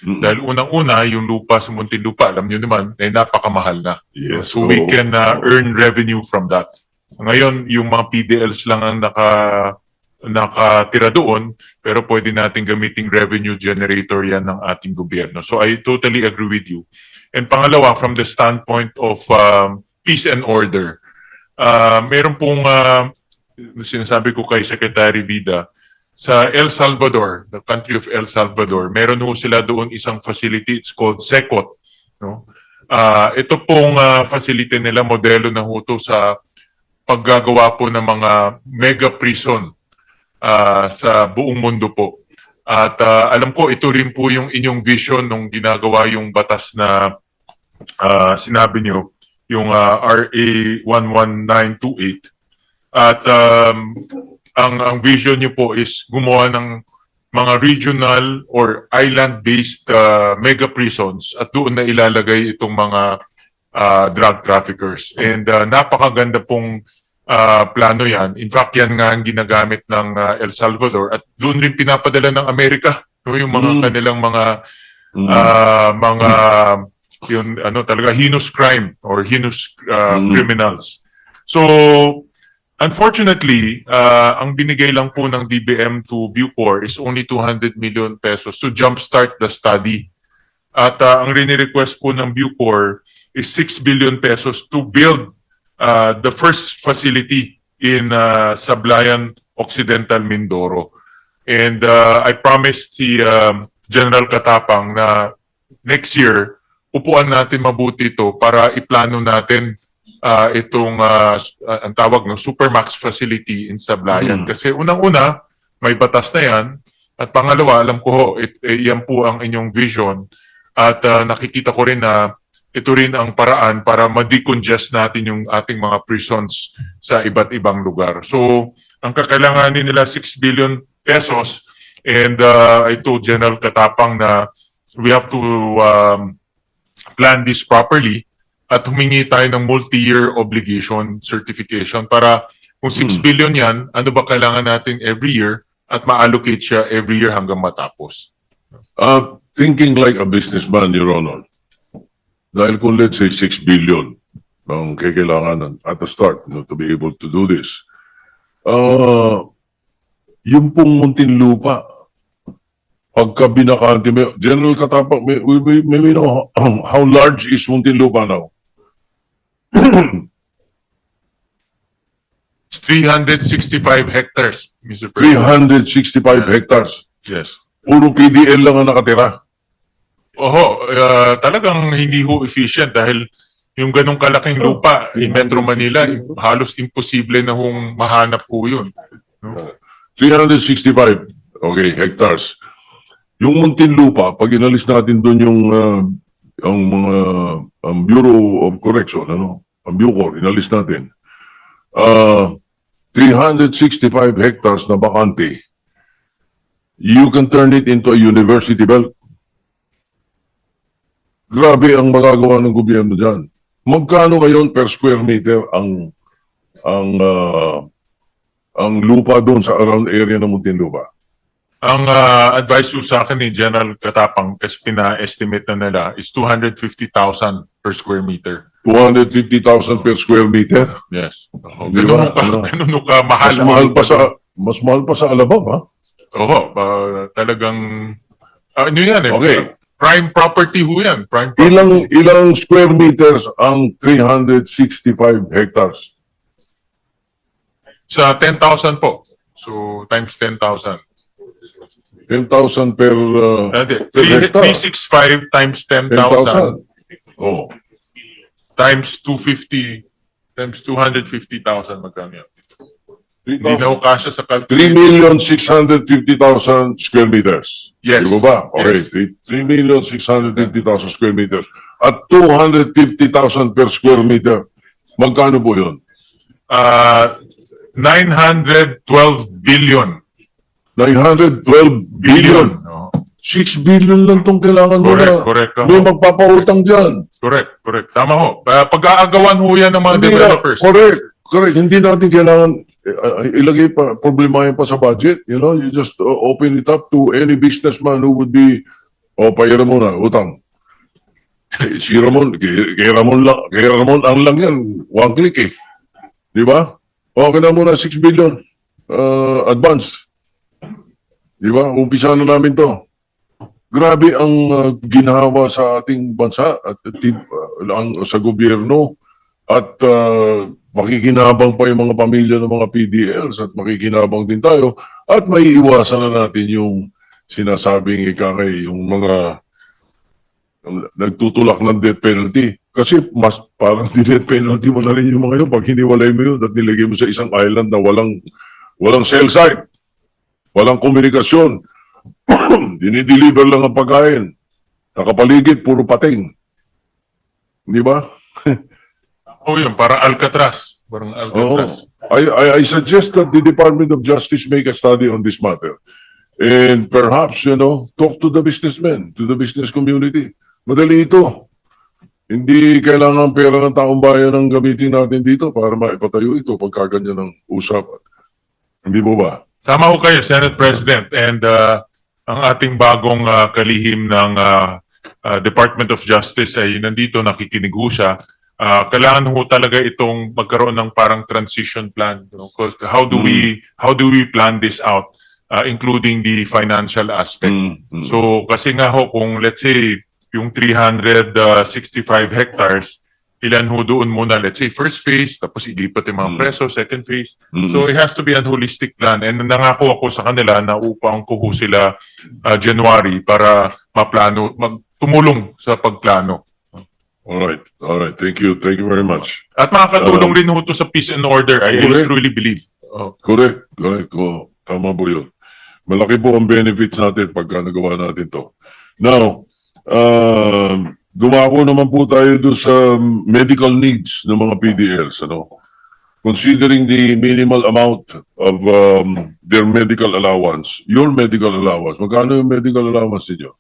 Dahil unang-una, yung lupa sa Muntinlupa, alam nyo naman, ay napakamahal na. Yes. So we can earn revenue from that. Ngayon, yung mga PDLs lang ang nakatira doon, pero pwede natin gamiting revenue generator yan ng ating gobyerno. So I totally agree with you. And pangalawa, from the standpoint of peace and order, meron pong sinasabi ko kay Secretary Vida, sa El Salvador, the country of El Salvador, meron ho sila doon isang facility, it's called SECOT. No? Ito pong facility nila, modelo na ho to sa paggagawa po ng mga mega prison sa buong mundo po. At alam ko, ito rin po yung inyong vision nung ginagawa yung batas na sinabi nyo, yung RA 11928. At ang vision nyo po is gumawa ng mga regional or island-based mega prisons at doon na ilalagay itong mga drug traffickers. And napakaganda pong plano yan. In fact, yan nga ang ginagamit ng El Salvador at doon rin pinapadala ng Amerika. No, yung mga kanilang mga yun, talaga heinous crime or heinous criminals. So, unfortunately, ang binigay lang po ng DBM to Bucor is only 200 million pesos to jumpstart the study. At ang rini-request po ng Bucor is 6 billion pesos to build the first facility in Sablayan, Occidental Mindoro. And I promised si General Katapang na next year, upuan natin mabuti ito para iplano natin itong ang tawag no Supermax facility in Sablayan. Kasi unang-una, may batas na yan. At pangalawa, alam ko yan po ang inyong vision. At nakikita ko rin na ito rin ang paraan para ma-decongest natin yung ating mga prisons sa iba't ibang lugar. So, ang kakailanganin nila 6 billion pesos and I told General Katapang na we have to plan this properly at humingi tayo ng multi-year obligation certification para kung 6 billion yan, ano ba kailangan natin every year at ma-allocate siya every year hanggang matapos. Thinking like a businessman, Your Honor, dahil kung let's say 6 billion ang kailangan at the start to be able to do this, yung pong Muntinlupa, pagka binakante, General Katapang, may we know how large is Muntinlupa now? It's 365 hectares, Mr. President. 365 hectares. Yes. Puro PDL lang ang nakatira. Oho, talagang hindi ho efficient dahil yung ganong kalaking lupa in Metro Manila, halos imposible na hong mahanap po yun. No? 365, okay, hectares. Yung Muntinlupa, pag inalis natin doon yung ang mga Bureau of Correction, ang Bucor, inalis natin. 365 hectares na bakante, you can turn it into a university belt. Grabe ang magagawa ng gobyerno dyan. Magkano ngayon per square meter ang lupa doon sa around area ng Muntinlupa? Ang advice ko sa akin ni General Katapang kasi pina-estimate na nila is 250,000 per square meter. 250,000 per square meter? Yes. Di ba? Ganun ka mahal. Mas mahal pa sa Alabang, ha? Oo, talagang ano yan eh. Okay. Prime property ho yan. Prime property. Ilang square meters ang 365 hectares? Sa 10,000 po. So, times 10,000. 10,000 per hectare? 365 times 10,000 Oh. times 250 times 250,000 magkano yan? Hindi na ho kasya sa calculator. 3,650,000 square meters. Yes. Di ba ba? Okay. Yes. 3,650,000 square meters. At 250,000 per square meter. Magkano po yun? 912 billion. 912 billion. No. 6 billion lang itong kailangan mo na. Correct. May magpapautang dyan. Correct. Tama ho. Pag-aagawan ho yan ng mga developers. Correct. Hindi natin kailangan ilagay pa, problemahin pa sa budget. You just open it up to any businessman who would be O, pahiram mo na, utang. Si Ramon, kay Ramon ang lang yan, one click eh. Di ba? O, kaya muna 6 billion advance. Di ba? Umpisa na namin to. Grabe ang ginawa sa ating bansa at sa gobyerno at makikinabang pa yung mga pamilya ng mga PDLs at makikinabang din tayo at maiiwasan na natin yung sinasabing ikakay, yung mga nagtutulak ng death penalty. Kasi mas parang death penalty mo na rin yung mga yun pag hiniwalay mo yun at nilagay mo sa isang island na walang cell site, walang komunikasyon, dinideliver lang ang pagkain. Nakapaligid, puro pating. Di ba? Oh, yun, parang Alcatraz. Parang Oo. Alcatraz. I suggest that the Department of Justice make a study on this matter. And perhaps, talk to the businessmen, to the business community. Madali ito. Hindi kailangan pera ng taong bayan ang gamitin natin dito para maipatayo ito pagkaganyan ng usapan. Hindi mo ba? Tama ko kayo, Senate President, and ang ating bagong kalihim ng Department of Justice ay nandito, nakikinig ho siya. Kailangan ho talaga itong magkaroon ng parang transition plan. Because how do we plan this out, including the financial aspect? So kasi nga ho, kung let's say yung 365 hectares, ilan ho doon muna, let's say, first phase, tapos ilipat yung mga preso, second phase. So it has to be a holistic plan. And nangako ako sa kanila na upang ko ho sila January para maplano, tumulong sa pagplano. Alright. Thank you very much. At makakatulong rin ho to sa peace and order, I truly believe. Oh. Correct. Tama po yun. Malaki po ang benefits natin pagka nagawa natin to. Now, dumako naman po tayo doon sa medical needs ng mga PDLs. Considering the minimal amount of their medical allowance, your medical allowance, magkano yung medical allowance ninyo?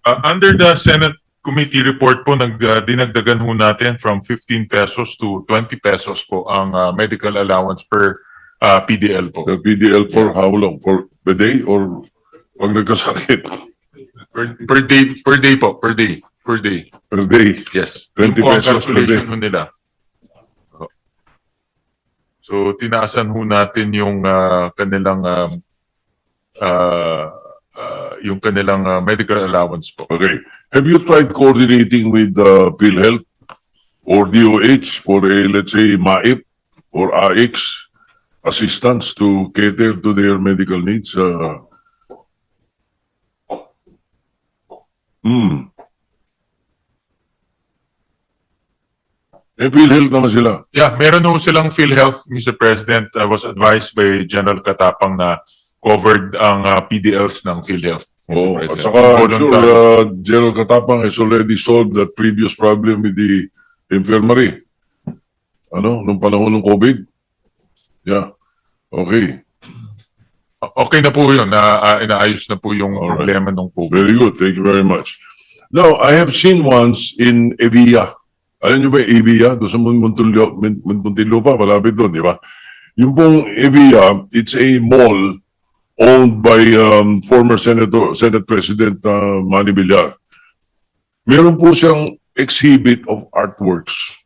Under the Senate Committee report po, dinagdagan ho natin from 15 pesos to 20 pesos po ang medical allowance per PDL po. The PDL for how long? For a day or pag nagkasakit? Per day po, per day. Per day. Yes. 20 Yun po ang pesos per calculation day. ho nila. So, tinaasan ho natin yung kanilang medical allowance po. Okay. Have you tried coordinating with PhilHealth or DOH for let's say, MAIP or AX assistance to cater to their medical needs? PhilHealth naman sila. Yeah, meron ho silang PhilHealth, Mr. President. I was advised by General Katapang na covered ang PDLs ng PhilHealth. Oh, Mr. at President. saka I'm Voluntary. sure General Katapang has already solved that previous problem with the infirmary. Nung panahon ng COVID? Yeah. Okay. Okay na po yun. Inaayos na po yung Alright. problema ng COVID. Very good. Thank you very much. Now, I have seen once in Evia. Alam niyo ba yung Evia? Doon sa Muntinlupa, malapit doon, di ba? Yung pong Evia, it's a mall owned by former Senate President Manny Villar. Meron po siyang exhibit of artworks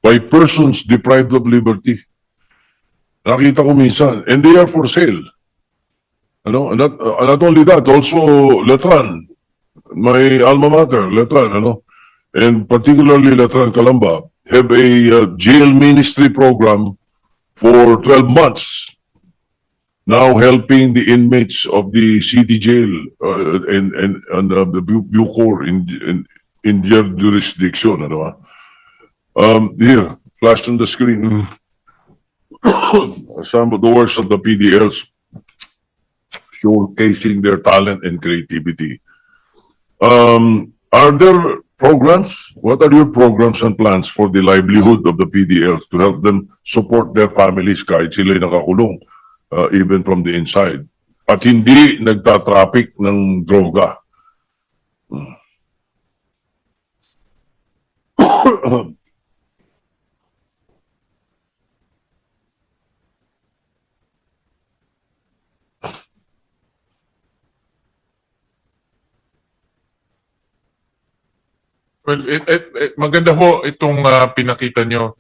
by persons deprived of liberty. Nakita ko minsan. And they are for sale. Not only that, also Letran, my alma mater, Letran, and particularly Letran Calamba, have a jail ministry program for 12 months, now helping the inmates of the city jail and the Bucor in their jurisdiction. Here, flashed on the screen, some of the works of the PDLs showcasing their talent and creativity. Are there programs? What are your programs and plans for the livelihood of the PDLs to help them support their families kahit sila'y nakakulong, even from the inside? At hindi nagtatraffic ng droga. Well, maganda ho itong pinakita nyo,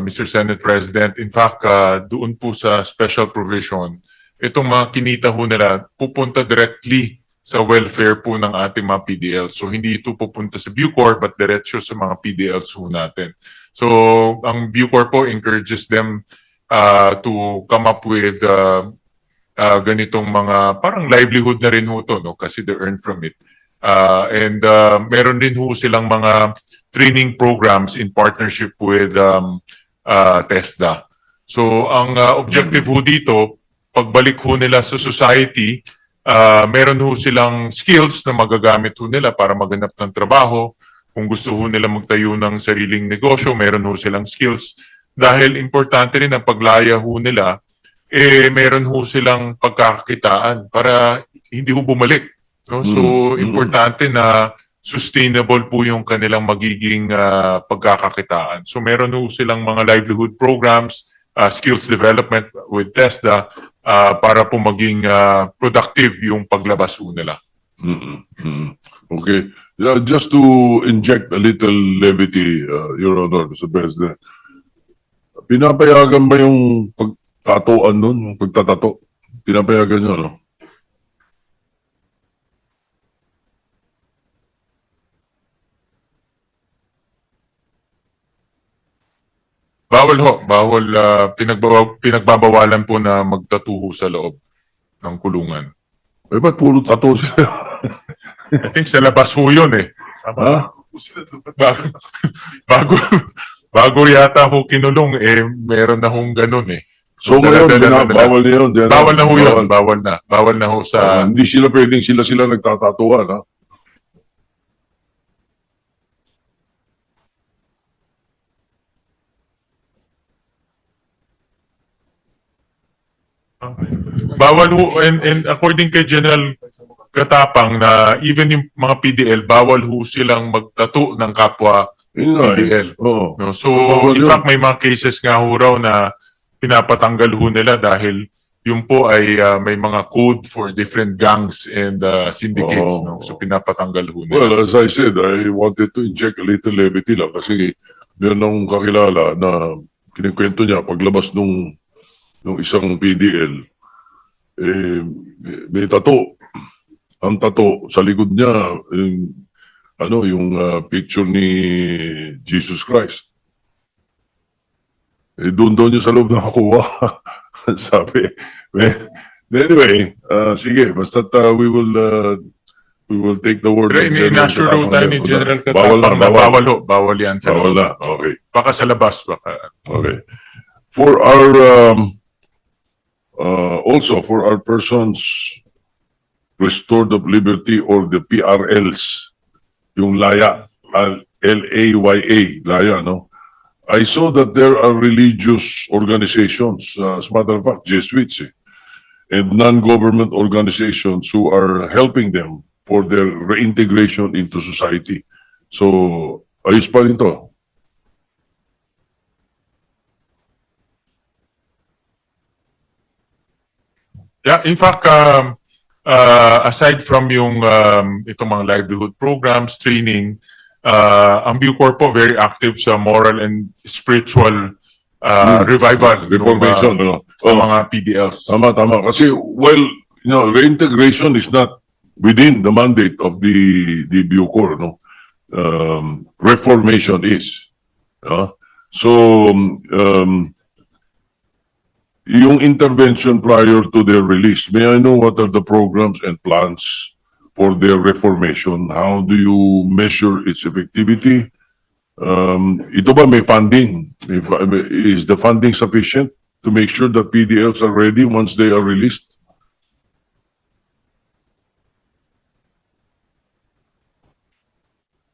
Mr. Senate President. In fact, doon po sa special provision, itong mga kinita ho nila pupunta directly sa welfare po ng ating mga PDL. So hindi ito pupunta sa Bucor but diretso sa mga PDLs ho natin. So ang Bucor po encourages them to come up with ganitong mga parang livelihood na rin ho to, no? Kasi they earn from it. And meron din ho silang mga training programs in partnership with TESDA. So ang objective ho dito, pagbalik ho nila sa society, meron ho silang skills na magagamit ho nila para maganap ng trabaho. Kung gusto ho nila magtayo ng sariling negosyo, meron ho silang skills. Dahil importante rin ang paglaya ho nila, meron ho silang pagkakakitaan para hindi ho bumalik. No? So, importante na sustainable po yung kanilang magiging pagkakakitaan. So, meron ho silang mga livelihood programs, skills development with TESDA para po maging productive yung paglabas po nila. Okay. Just to inject a little levity, Your Honor, Mr. President, pinapayagan ba yung pagtatoan nun, yung pagtatato? Pinapayagan nyo, no? Bawal ho. Bawal, pinagbabawalan po na magtatuho sa loob ng kulungan. Eh, ba't puro tato sila? I think sa labas ho yun eh. Ha? Bago yata ho kinulong, meron na hong ganun eh. So ngayon, dala-dala na nila. bawal na yun. Bawal na ho yun. Bawal na. Bawal na ho sa... Hindi sila pwedeng sila nagtatatuan, ha? Bawal ho, and according kay General Katapang na even yung mga PDL, bawal ho silang magtato ng kapwa Yun nga, eh. PDL. Oo. No? So, Bawal in yun. fact, may mga cases nga ho raw na pinapatanggal ho nila dahil yung po ay may mga code for different gangs and syndicates. Oo. No? So, pinapatanggal ho nila. Well, as I said, I wanted to inject a little levity lang kasi meron akong kakilala na kinikwento niya paglabas nung isang PDL, may tato. Ang tato sa likod niya, yung picture ni Jesus Christ. Doon niya sa loob nakakuha. Sabi. Anyway, sige, basta we will take the word. Pero in-assure ho tayo ni General Bawal Katapang na, na bawal ho. Bawal yan sa Bawal loob. na, okay. Baka sa labas, baka. Okay. For our also for our persons restored of liberty or the PRLs, yung LAYA, LAYA, LAYA, no? I saw that there are religious organizations, as a matter of fact, Jesuits, and non-government organizations who are helping them for their reintegration into society. So, ayos pa rin to. Yeah, in fact, aside from yung itong mga livelihood programs, training, ang Bucor po very active sa moral and spiritual revival Reformation, ng ano? sa mga PDLs. Tama. Kasi, well, reintegration is not within the mandate of the Bucor, no? Reformation is. So, yung intervention prior to their release, may I know what are the programs and plans for their reformation? How do you measure its effectivity? Ito ba may funding? Is the funding sufficient to make sure that PDLs are ready once they are released?